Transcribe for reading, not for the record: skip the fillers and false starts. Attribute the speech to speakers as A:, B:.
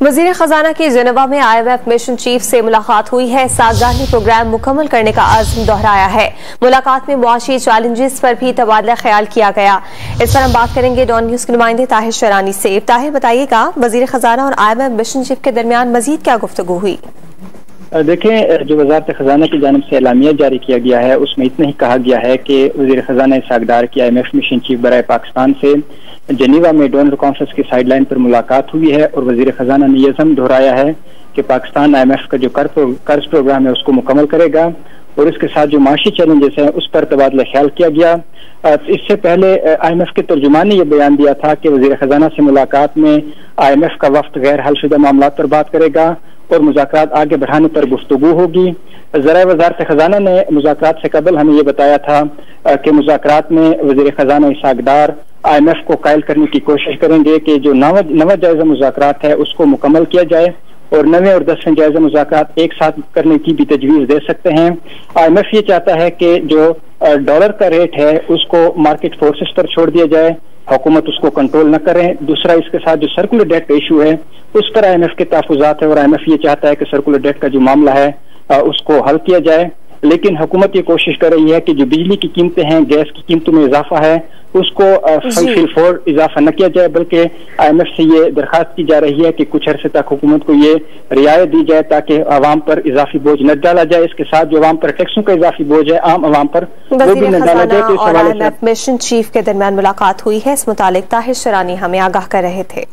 A: वज़ीर ख़जाना की जेनेवा में IMF मिशन चीफ से मुलाकात हुई है। सागदार ने प्रोग्राम मुकम्मल करने का आज़म दोहराया है। मुलाकात में मुआशी चैलेंजेस पर भी तबादला ख्याल किया गया। इस पर हम बात करेंगे डॉन न्यूज़ के नुमाइंदे ताहिर शरानी से। ताहिर, बताइएगा वज़ीर ख़जाना और IMF मिशन चीफ के दरमियान मजीद क्या गुफ्तगू हुई?
B: देखें, जो वज़ारत ख़जाना की जानिब से एलामिया जारी किया गया है उसमें इतना ही कहा गया है कि वज़ीर ख़जाना सागदार की IMF मिशन चीफ बराए पाकिस्तान से जेनीवा में डोनर कॉन्फ्रेंस की साइडलाइन पर मुलाकात हुई है और वज़ीर ख़जाना ने यह अज़म दोहराया है कि पाकिस्तान IMF का जो कर्ज प्रोग्राम है उसको मुकम्मल करेगा और इसके साथ जो माशी चैलेंजेस हैं उस पर तबादला ख्याल किया गया। इससे पहले IMF के तर्जुमान ने यह बयान दिया था कि वज़ीर ख़जाना से मुलाकात में IMF का वफ़द गैर हलशुदा मामलात पर बात करेगा और मुज़ाकरात आगे बढ़ाने पर गुफ्तगू होगी। ज़राए वज़ारत ख़जाना ने मुज़ाकरात से कबल हमें यह बताया था कि मुज़ाकरात में वज़ीर ख़जाना सागदार IMF को कायल करने की कोशिश करेंगे कि जो नवा जायज़ा मुज़ाकरात है उसको मुकम्मल किया जाए और 9वें और 10वें जायज़ा मुज़ाकरात एक साथ करने की भी तजवीज़ दे सकते हैं। IMF ये चाहता है कि जो डॉलर का रेट है उसको मार्केट फोर्सेस पर छोड़ दिया जाए, हुकूमत उसको कंट्रोल न करें। दूसरा, इसके साथ जो सर्कुलर डेट का इशू है उस पर IMF के तहफ़्फ़ुज़ात है और IMF ये चाहता है कि सर्कुलर डेट का जो मामला है उसको हल किया जाए। लेकिन हुकूमत ये कोशिश कर रही है कि जो बिजली की कीमतें हैं, गैस की कीमतों में इजाफा है उसको फिलफौर इजाफा न किया जाए, बल्कि IMF से ये दरखास्त की जा रही है कि कुछ अरसे तक हुकूमत को ये रियायत दी जाए ताकि आवाम पर इजाफी बोझ न डाला जाए। इसके साथ जो आवाम पर टैक्सों का इजाफी बोझ है आम आवाम पर वो भी न डाला जाए। तो
A: IMF मिशन चीफ के दरमियान मुलाकात हुई है, इस मुतालिक ताहिर शरानी हमें आगाह कर रहे थे।